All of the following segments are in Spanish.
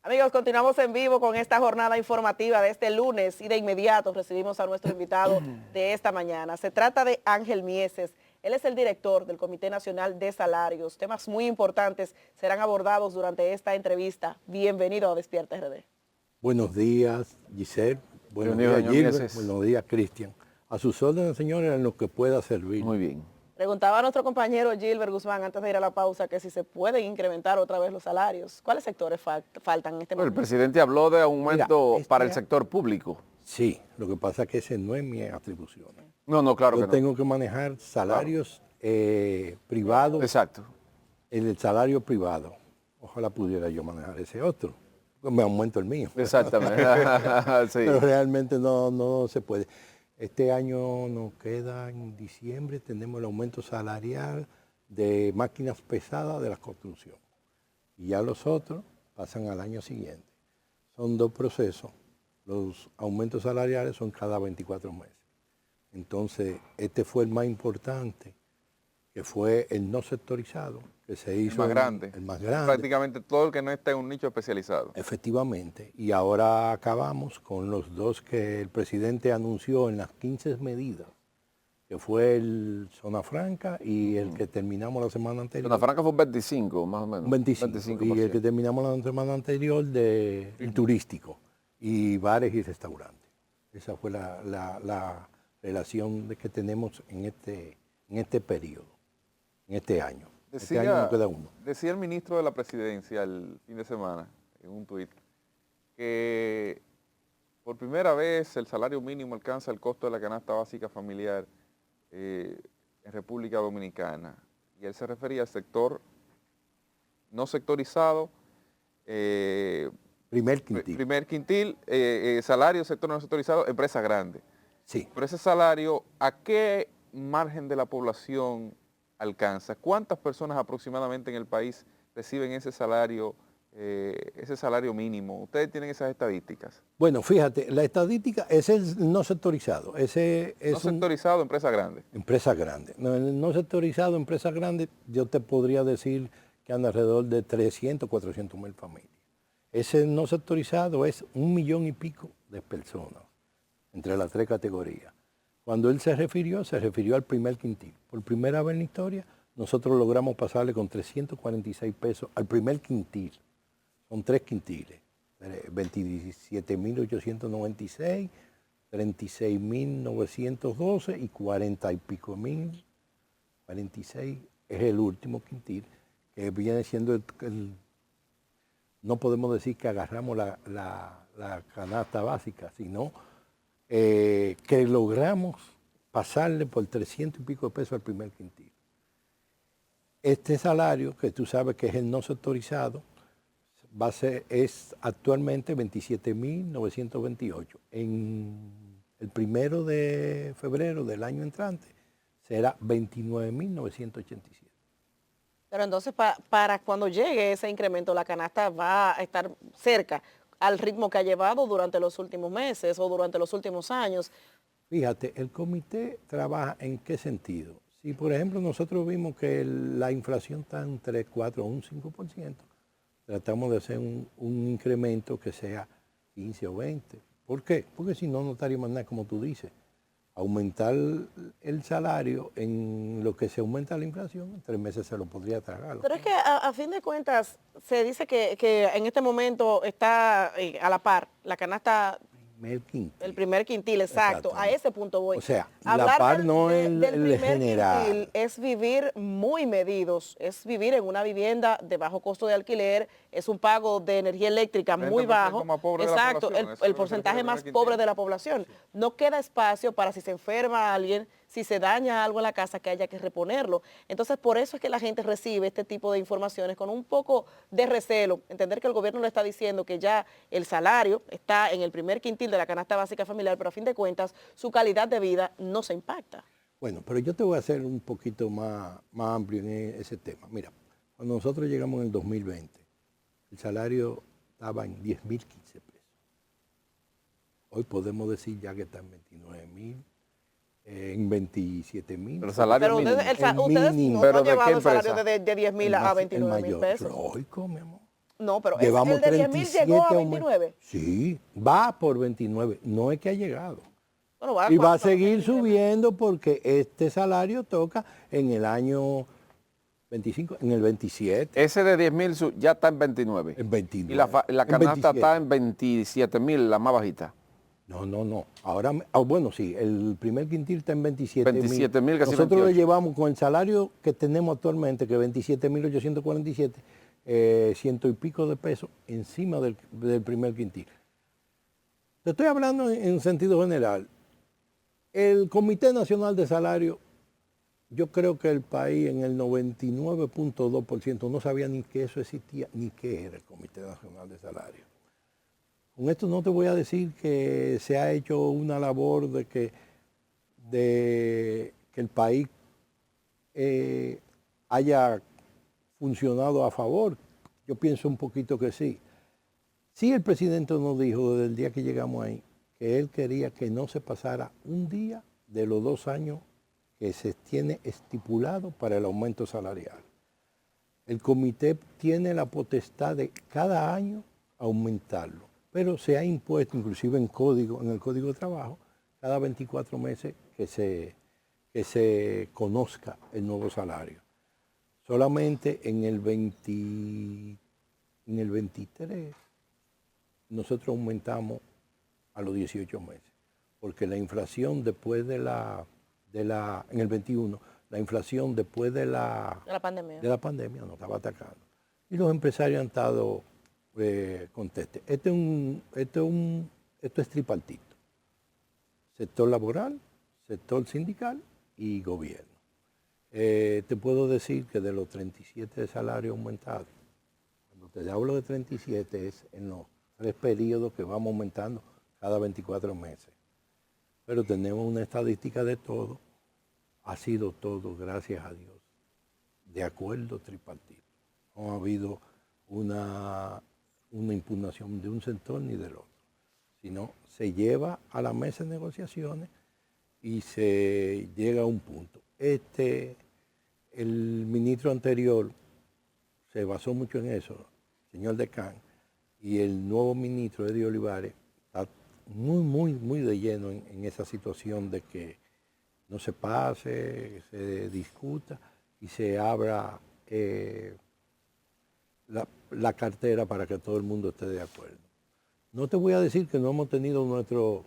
Amigos, continuamos en vivo con esta jornada informativa de este lunes y de inmediato recibimos a nuestro invitado de esta mañana. Se trata de Ángel Mieses. Él es el director del Comité Nacional de Salarios. Temas muy importantes serán abordados durante esta entrevista. Bienvenido a Despierta RD. Buenos días, Giselle. Buenos días, Gilbert. Buenos días, Cristian. A sus órdenes, señores, en lo que pueda servir. Muy bien. Preguntaba a nuestro compañero Gilbert Guzmán antes de ir a la pausa que si se pueden incrementar otra vez los salarios. ¿Cuáles sectores faltan en este momento? El presidente habló de aumento para el sector público. Sí, lo que pasa es que ese no es mi atribución. No, claro que no. Yo tengo que manejar salarios privados. Exacto. El salario privado. Ojalá pudiera yo manejar ese otro. Me aumento el mío. Exactamente. Sí. Pero realmente no se puede. Este año nos queda, en diciembre, tenemos el aumento salarial de máquinas pesadas de la construcción. Y ya los otros pasan al año siguiente. Son dos procesos. Los aumentos salariales son cada 24 meses. Entonces, este fue el más importante, que fue el no sectorizado, que se hizo el más grande. Prácticamente todo el que no está en un nicho especializado. Efectivamente. Y ahora acabamos con los dos que el presidente anunció en las 15 medidas, que fue el Zona Franca y el que terminamos la semana anterior. Zona Franca fue un 25, más o menos. 25. Y el que terminamos la semana anterior el turístico y bares y restaurantes. Esa fue la relación que tenemos en este periodo, en este año. Este año no queda uno. Decía el ministro de la Presidencia el fin de semana, en un tuit, que por primera vez el salario mínimo alcanza el costo de la canasta básica familiar en República Dominicana. Y él se refería al sector no sectorizado, primer quintil, salario, sector no sectorizado, empresa grande. Sí. Pero ese salario, ¿a qué margen de la población alcanza? ¿Cuántas personas aproximadamente en el país reciben ese salario mínimo? ¿Ustedes tienen esas estadísticas? Bueno, fíjate, la estadística es el no sectorizado. Ese es no sectorizado, empresa grande. Empresa grande. No, el no sectorizado, empresa grande, yo te podría decir que anda alrededor de 300, 400 mil familias. Ese no sectorizado es 1 millón y pico de personas entre las tres categorías. Cuando él se refirió al primer quintil. Por primera vez en la historia, nosotros logramos pasarle con 346 pesos al primer quintil. Son 3 quintiles, 27.896, 36.912 y 40 y pico mil. 46 es el último quintil, que viene siendo no podemos decir que agarramos la canasta básica, sino que logramos pasarle por 300 y pico de pesos al primer quintil. Este salario, que tú sabes que es el no sectorizado, es actualmente 27.928. En el 1 de febrero del año entrante será 29.987. Pero entonces para cuando llegue ese incremento, la canasta va a estar cerca al ritmo que ha llevado durante los últimos meses o durante los últimos años. Fíjate, el comité trabaja en qué sentido. Si, por ejemplo, nosotros vimos que la inflación está en 3, 4 o un 5%, tratamos de hacer un incremento que sea 15 o 20. ¿Por qué? Porque si no, no estaríamos nada, como tú dices. Aumentar el salario en lo que se aumenta la inflación, en 3 meses se lo podría tragar. Pero es que a fin de cuentas se dice que en este momento está a la par la canasta. El primer quintil, exacto. A ese punto voy. O sea, la par no es el general. Quintil es vivir muy medidos, es vivir en una vivienda de bajo costo de alquiler, es un pago de energía eléctrica muy bajo. Exacto, el porcentaje más pobre de la población. No queda espacio para si se enferma alguien, si se daña algo en la casa, que haya que reponerlo. Entonces, por eso es que la gente recibe este tipo de informaciones con un poco de recelo. Entender que el gobierno le está diciendo que ya el salario está en el primer quintil de la canasta básica familiar, pero a fin de cuentas su calidad de vida no se impacta. Bueno, pero yo te voy a hacer un poquito más amplio en ese tema. Mira, cuando nosotros llegamos en el 2020, el salario estaba en 10.015 pesos. Hoy podemos decir ya que está en 29.000. En 27.000. Pero salario pero mínimo. Ustedes no han llevado el salario de 10.000 a 29.000 pesos. Lógico, mi amor. No, pero Llevamos el de 10.000 llegó a 29. Sí, va por 29. No es que ha llegado. Bueno, va y va a seguir 29. subiendo porque este salario toca en el año 25, en el 27. Ese de 10.000 ya está en 29. En 29. Y la canasta está en 27.000, la más bajita. No. Ahora, bueno, sí, el primer quintil está en 27.000. 27.000, casi Nosotros 28. le llevamos con el salario que tenemos actualmente, que es 27.847, ciento y pico de pesos encima del primer quintil. Te estoy hablando en sentido general. El Comité Nacional de Salario, yo creo que el país en el 99.2% no sabía ni que eso existía, ni qué era el Comité Nacional de Salario. Con esto no te voy a decir que se ha hecho una labor de que el país haya funcionado a favor. Yo pienso un poquito que sí. Sí, el presidente nos dijo desde el día que llegamos ahí que él quería que no se pasara un día de los 2 años que se tiene estipulado para el aumento salarial. El comité tiene la potestad de cada año aumentarlo, pero se ha impuesto inclusive en el Código de Trabajo, cada 24 meses que se conozca el nuevo salario. Solamente en el 23 nosotros aumentamos a los 18 meses, porque la inflación después en el 21, la inflación después de la pandemia nos estaba atacando. Y los empresarios han estado contestes. Esto es tripartito. Sector laboral, sector sindical y gobierno. Te puedo decir que de los 37 salarios aumentados, cuando te hablo de 37 es en los 3 periodos que vamos aumentando cada 24 meses. Pero tenemos una estadística de todo. Ha sido todo, gracias a Dios, de acuerdo tripartito. No ha habido una impugnación de un sector ni del otro, sino se lleva a la mesa de negociaciones y se llega a un punto. El ministro anterior se basó mucho en eso, señor Decán, y el nuevo ministro, Eddie Olivares, está muy de lleno en esa situación de que no se pase, se discuta y se abra la cartera para que todo el mundo esté de acuerdo. No te voy a decir que no hemos tenido nuestros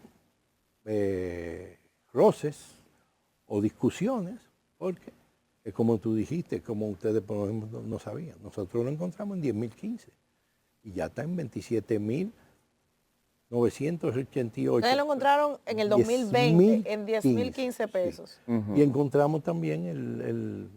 roces o discusiones, porque es como tú dijiste, como ustedes por ejemplo no sabían. Nosotros lo encontramos en 10.015 y ya está en 27.988. Ustedes lo encontraron en el 2020 en 10.015 pesos. Sí. Y encontramos también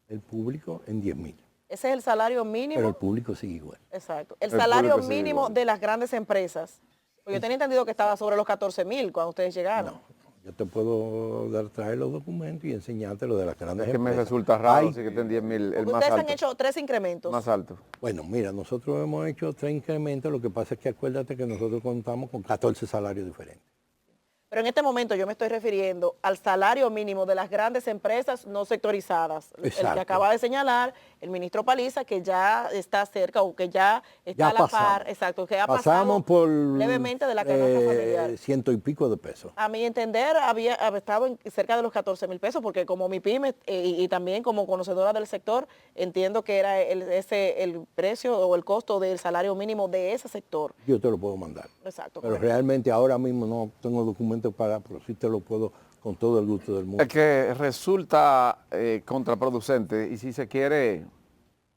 el público en 10.000. Ese es el salario mínimo. Pero el público sigue igual. Exacto. El salario mínimo de las grandes empresas. Pues yo tenía entendido que estaba sobre los 14.000 cuando ustedes llegaron. No, yo te puedo traer los documentos y enseñarte lo de las grandes empresas. Es que me resulta raro si que estén 10.000 el más alto. Ustedes han hecho 3 incrementos. Más alto. Bueno, mira, nosotros hemos hecho 3 incrementos. Lo que pasa es que acuérdate que nosotros contamos con 14 salarios diferentes. Pero en este momento yo me estoy refiriendo al salario mínimo de las grandes empresas no sectorizadas. Exacto. El que acaba de señalar el ministro Paliza, que ya está cerca o que ya está a la par. Exacto, que ha pasado por levemente de la canasta familiar. 100 y pico de pesos. A mi entender, había estado cerca de los 14.000 pesos, porque como mi pyme y también como conocedora del sector, entiendo que era el precio o el costo del salario mínimo de ese sector. Yo te lo puedo mandar. Exacto. Pero realmente ahora mismo no tengo documentos pero sí te lo puedo con todo el gusto del mundo. Es que resulta contraproducente y si se quiere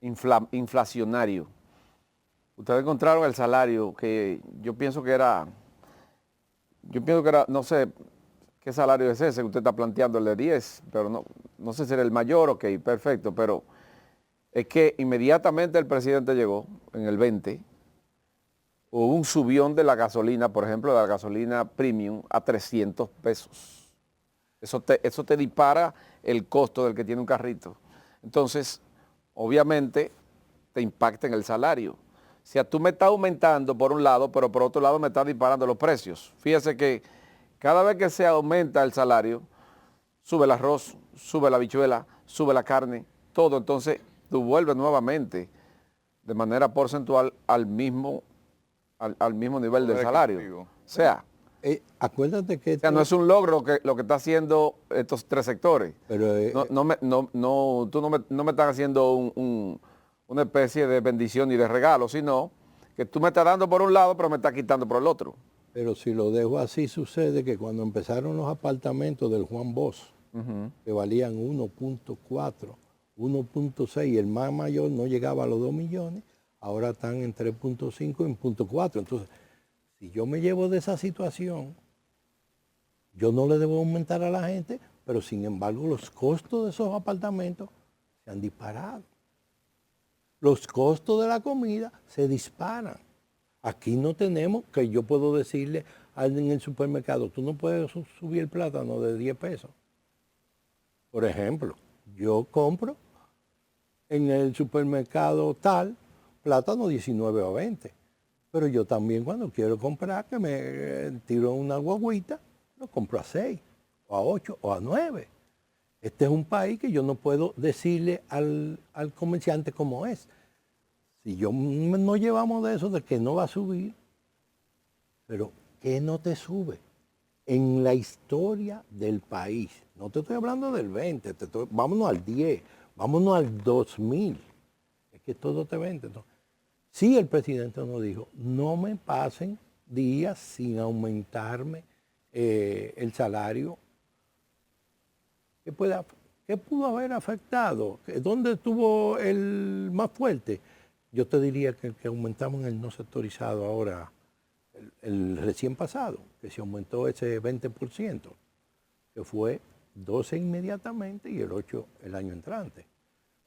inflacionario. Ustedes encontraron el salario que yo pienso que era, no sé qué salario es ese que usted está planteando, el de 10, pero no sé si era el mayor, ok, perfecto, pero es que inmediatamente el presidente llegó en el 20, hubo un subión de la gasolina, por ejemplo, de la gasolina premium a 300 pesos. Eso te dispara el costo del que tiene un carrito. Entonces, obviamente, te impacta en el salario. O sea, tú me estás aumentando por un lado, pero por otro lado me estás disparando los precios. Fíjese que cada vez que se aumenta el salario, sube el arroz, sube la habichuela, sube la carne, todo. Entonces, tú vuelves nuevamente. de manera porcentual al mismo nivel del salario. O sea, acuérdate que... no es un logro lo que está haciendo estos tres sectores. Pero, tú no me estás haciendo una especie de bendición ni de regalo, sino que tú me estás dando por un lado, pero me estás quitando por el otro. Pero si lo dejo así, sucede que cuando empezaron los apartamentos del Juan Bosch, que valían 1.4, 1.6, el más mayor no llegaba a los 2 millones, ahora están en 3.5 y 1.4. Entonces, si yo me llevo de esa situación, yo no le debo aumentar a la gente, pero sin embargo los costos de esos apartamentos se han disparado. Los costos de la comida se disparan. Aquí no tenemos que yo puedo decirle a alguien en el supermercado, tú no puedes subir el plátano de 10 pesos. Por ejemplo, yo compro en el supermercado tal plátano 19 o 20. Pero yo también cuando quiero comprar, que me tiro una guaguita, lo compro a 6, o a 8, o a 9. Este es un país que yo no puedo decirle al comerciante cómo es. Si yo no llevamos de eso, de que no va a subir, pero ¿qué no te sube? En la historia del país, no te estoy hablando del 20, vámonos al 10, vámonos al 2000, es que todo te vende. Entonces, sí, el presidente nos dijo, no me pasen días sin aumentarme el salario. ¿Qué pudo haber afectado? ¿Dónde estuvo el más fuerte? Yo te diría que el que aumentamos en el no sectorizado ahora, el recién pasado, que se aumentó ese 20%, que fue 12 inmediatamente y el 8 el año entrante.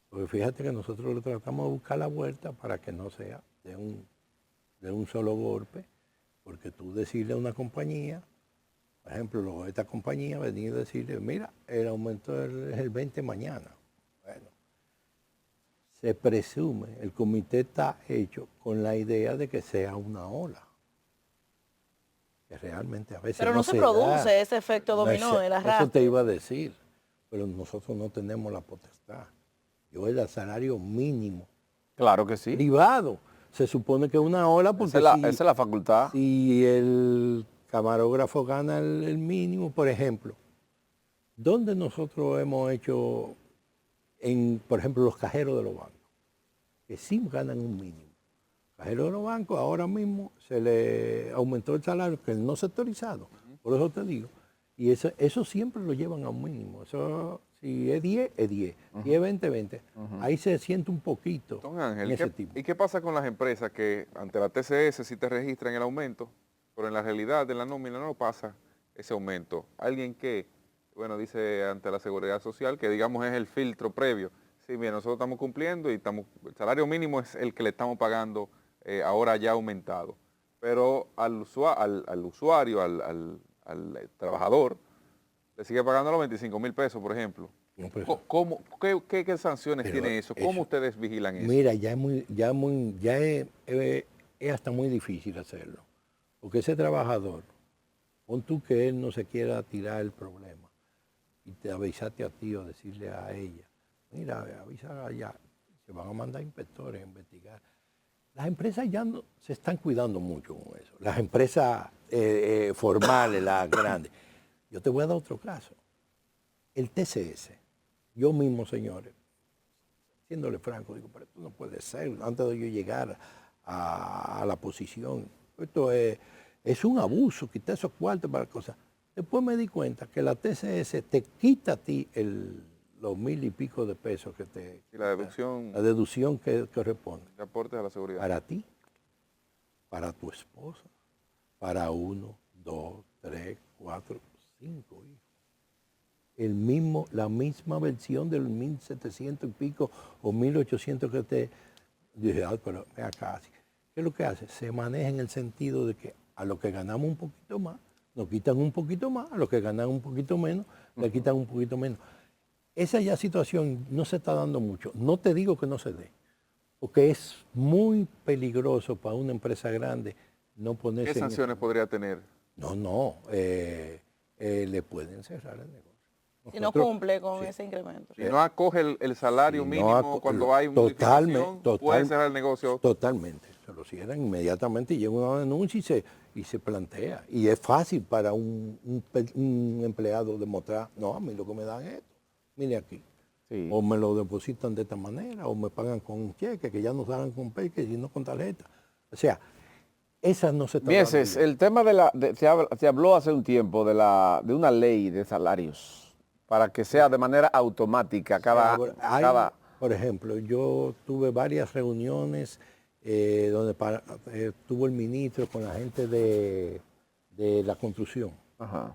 Porque fíjate que nosotros le tratamos de buscar la vuelta para que no sea de un solo golpe, porque tú decirle a una compañía, por ejemplo, esta compañía venía a decirle, mira, el aumento es el 20 mañana. Bueno, se presume, el comité está hecho con la idea de que sea una ola. Que realmente a veces pero no se produce ese efecto dominó en la arrastre. Eso te iba a decir, pero nosotros no tenemos la potestad. Yo el salario mínimo. Claro que sí. Privado. Se supone que es una ola porque esa es la facultad. Si el camarógrafo gana el mínimo, por ejemplo, ¿dónde nosotros hemos hecho, por ejemplo, los cajeros de los bancos? Que sí ganan un mínimo. Cajeros de los bancos ahora mismo se le aumentó el salario, que es no sectorizado, por eso te digo. Y eso siempre lo llevan a un mínimo. Eso, si es 10, es 10. Si es 20, 20. Ahí se siente un poquito. Don Ángel, ¿y qué pasa con las empresas que ante la TCS sí te registran el aumento, pero en la realidad de la nómina no pasa ese aumento? Alguien que, bueno, dice ante la Seguridad Social que digamos es el filtro previo. Sí, bien, nosotros estamos cumpliendo y el salario mínimo es el que le estamos pagando ahora ya aumentado. Pero al usuario, al trabajador, le sigue pagando los 25,000 pesos, por ejemplo. No, ¿Qué sanciones tiene eso? ¿Cómo ustedes vigilan eso? Mira, es hasta muy difícil hacerlo. Porque ese trabajador, pon tú que él no se quiera tirar el problema y te avisaste a ti o decirle a ella, mira, avisa allá, se van a mandar inspectores a investigar. Las empresas ya no se están cuidando mucho con eso. Las empresas formales, las grandes. Yo te voy a dar otro caso. El TCS. Yo mismo, señores, siéndole franco, digo, pero esto no puede ser. Antes de yo llegar a la posición, esto es un abuso, quitar esos cuartos para cosas. Después me di cuenta que la TCS te quita a ti los 1,000 y pico de pesos que te... Y la deducción... La deducción que corresponde. De aportes a la seguridad. Para ti, para tu esposa, para 1, 2, 3, 4, 5 hijos. La misma versión del 1,700 y pico o 1,800 que te... Dije, pero ve acá. ¿Qué es lo que hace? Se maneja en el sentido de que a los que ganamos un poquito más, nos quitan un poquito más, a los que ganan un poquito menos, le quitan un poquito menos. Esa ya situación no se está dando mucho. No te digo que no se dé, porque es muy peligroso para una empresa grande no ponerse... ¿Qué sanciones podría tener? No, le pueden cerrar el negocio. Si no cumple con ese incremento. Si no acoge el salario mínimo cuando hay modificación, puede cerrar el negocio. Totalmente. Se lo cierran inmediatamente y llega una denuncia y se plantea. Y es fácil para un empleado demostrar, no, a mí lo que me dan es esto, mire aquí. Sí. O me lo depositan de esta manera, o me pagan con un cheque, que ya no saben con cheque, sino con tarjeta. O sea, esas no se están Mieses, el tema se habló hace un tiempo de una ley de salarios para que sea de manera automática por ejemplo, yo tuve varias reuniones donde estuvo el ministro con la gente de la construcción. Ajá.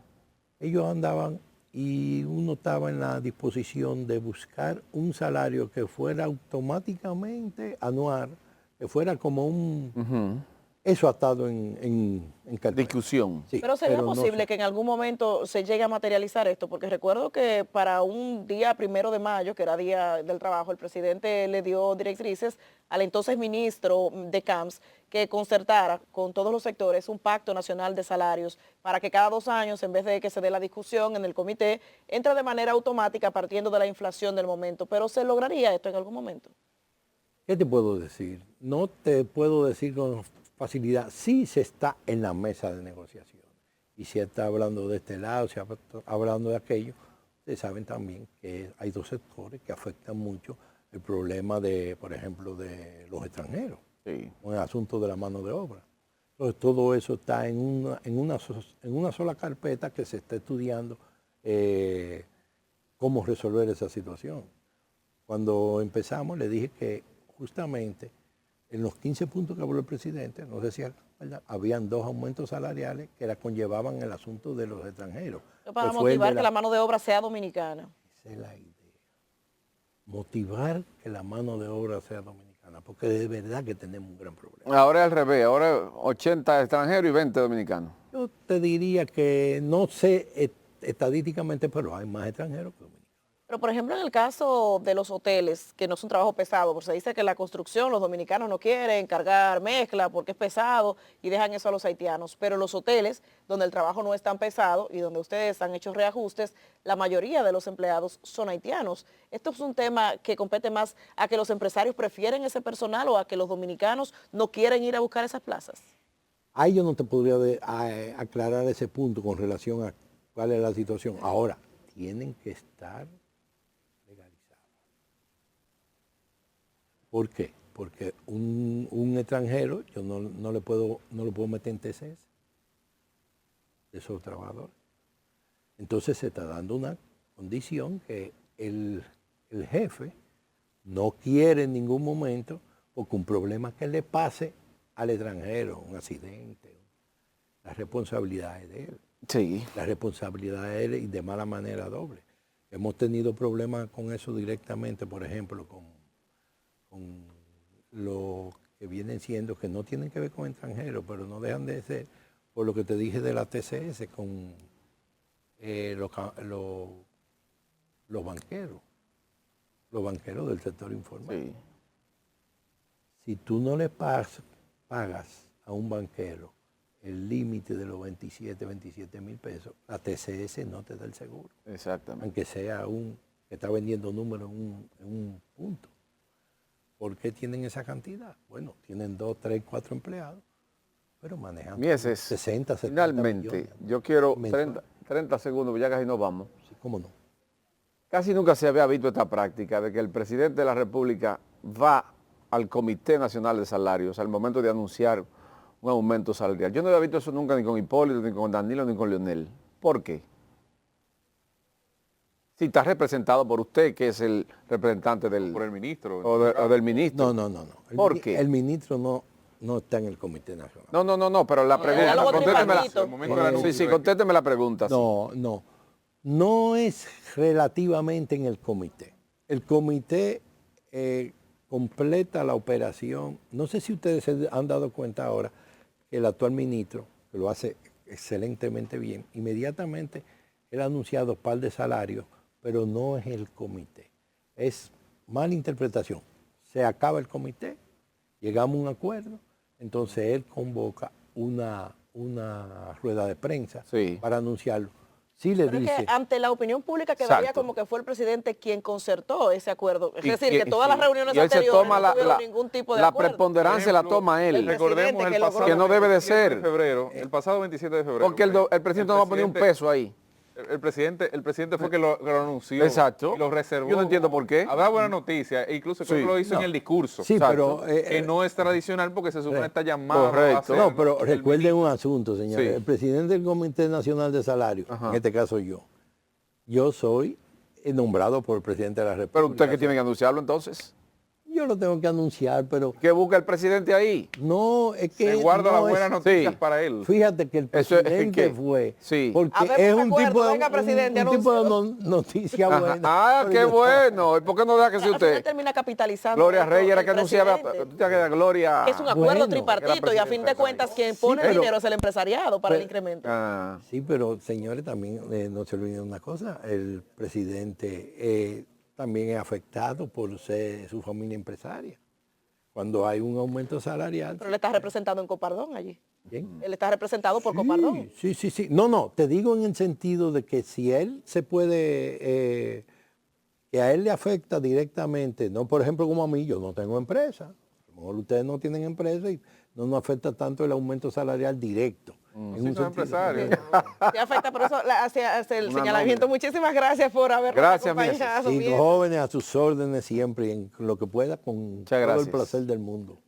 Ellos andaban y uno estaba en la disposición de buscar un salario que fuera automáticamente anual, que fuera como un... Eso ha estado en discusión. Sí, pero sería posible que en algún momento se llegue a materializar esto, porque recuerdo que para un día 1 de mayo, que era Día del Trabajo, el presidente le dio directrices al entonces ministro de CAMS que concertara con todos los sectores un pacto nacional de salarios para que cada 2 años, en vez de que se dé la discusión en el comité, entre de manera automática partiendo de la inflación del momento. Pero ¿se lograría esto en algún momento? ¿Qué te puedo decir? No te puedo decir con facilidad. Sí se está en la mesa de negociación y se está hablando de este lado, se está hablando de aquello. Ustedes saben también que hay 2 sectores que afectan mucho el problema de, por ejemplo, de los extranjeros, con el asunto de la mano de obra. Entonces todo eso está en una sola carpeta que se está estudiando cómo resolver esa situación. Cuando empezamos le dije que justamente en los 15 puntos que habló el presidente, no sé si habían 2 aumentos salariales que conllevaban el asunto de los extranjeros. Para motivar que la mano de obra sea dominicana. Esa es la idea. Motivar que la mano de obra sea dominicana, porque de verdad que tenemos un gran problema. Ahora es al revés, ahora es 80 extranjeros y 20 dominicanos. Yo te diría que no sé estadísticamente, pero hay más extranjeros que dominicanos. Pero, por ejemplo, en el caso de los hoteles, que no es un trabajo pesado, porque se dice que la construcción, los dominicanos no quieren cargar mezcla porque es pesado y dejan eso a los haitianos. Pero los hoteles, donde el trabajo no es tan pesado y donde ustedes han hecho reajustes, la mayoría de los empleados son haitianos. ¿Esto es un tema que compete más a que los empresarios prefieren ese personal o a que los dominicanos no quieren ir a buscar esas plazas? Ahí yo no te podría aclarar ese punto con relación a cuál es la situación. Ahora, tienen que estar... ¿Por qué? Porque un extranjero yo no lo puedo meter en TCS de esos trabajadores. Entonces se está dando una condición que el jefe no quiere en ningún momento, porque un problema que le pase al extranjero, un accidente, la responsabilidad es de él. Sí. La responsabilidad es de él y de mala manera doble. Hemos tenido problemas con eso directamente, por ejemplo, con lo que vienen siendo, que no tienen que ver con extranjeros, pero no dejan de ser, por lo que te dije de la TCS, con los banqueros del sector informal. Sí. Si tú no le pagas a un banquero el límite de los 27 mil pesos, la TCS no te da el seguro. Exactamente. Aunque sea que está vendiendo números en un punto. ¿Por qué tienen esa cantidad? Bueno, tienen 2, 3, 4 empleados, pero manejan 60, 70 finalmente, millones. Yo quiero 30 segundos, ya casi nos vamos. Sí, ¿cómo no? Casi nunca se había visto esta práctica de que el presidente de la República va al Comité Nacional de Salarios al momento de anunciar un aumento salarial. Yo no había visto eso nunca ni con Hipólito, ni con Danilo, ni con Leonel. ¿Por qué? Si está representado por usted, que es el representante del... Por el ministro. O del ministro. No. ¿Por qué? El ministro no está en el Comité Nacional. No, pero la pregunta... Contésteme la pregunta. No es relativamente en el comité. El comité completa la operación. No sé si ustedes se han dado cuenta ahora que el actual ministro, que lo hace excelentemente bien, inmediatamente él ha anunciado un par de salarios, pero no es el comité. Es mala interpretación. Se acaba el comité, llegamos a un acuerdo, entonces él convoca una rueda de prensa para anunciarlo. sí le Pero dice. es que ante la opinión pública quedaría Exacto. como que fue el presidente quien concertó ese acuerdo. Es Y decir, que todas las reuniones y él se anteriores toma no tuvieron ningún tipo de la acuerdo. preponderancia Por la ejemplo, toma él. Recordemos que el logró- pasado Que no debe de 27 ser. febrero, el pasado 27 de febrero. Porque el presidente no va a poner un peso ahí. El presidente fue que lo anunció. Exacto. Y lo reservó. Yo no entiendo por qué. Habrá buena noticia, e incluso creo Sí. que lo hizo en el discurso. Sí, Exacto. pero... Que no es tradicional porque se supone está llamado Correcto. a hacer no, pero el recuerden un asunto, señores. Sí. El presidente del Comité Nacional de Salario, Ajá. en este caso yo soy nombrado por el presidente de la República. Pero usted que tiene que anunciarlo entonces. Yo lo tengo que anunciar, pero ¿Qué busca el presidente ahí? no, es que... Se guarda no las buenas es- noticias Sí. para él. Fíjate que el Eso es presidente que- fue, sí. porque Habemos es de un acuerdo, tipo de, venga, presidente, un tipo de anúncielo. noticia Ajá. buena. Ah, Pero qué yo- bueno. ¿Y por qué no deja que sea Al final usted? termina capitalizando. Gloria esto Reyes era el que anunciaba. presidente. ¿Tú te acuerdas, Gloria? Es un acuerdo Bueno. tripartito y a fin de cuentas quien pone pero- dinero es el empresariado para el pero- incremento. Ah, Sí, pero señores, también no se olviden una cosa, el presidente también es afectado por ser su familia empresaria. Cuando hay un aumento salarial... Pero él está representado en Copardón allí. ¿Quién? Él está representado por Copardón. Sí, sí, sí. No, te digo en el sentido de que si él se puede, que a él le afecta directamente, no por ejemplo como a mí, yo no tengo empresa, a lo mejor ustedes no tienen empresa y no nos afecta tanto el aumento salarial directo. En Sí, un son sentido. empresarios. Sí afecta, pero eso hace el Una señalamiento. Muchísimas gracias por habernos Gracias, acompañado. Sí, Bien. los jóvenes a sus órdenes siempre y en lo que pueda con todo gracias. el placer del mundo.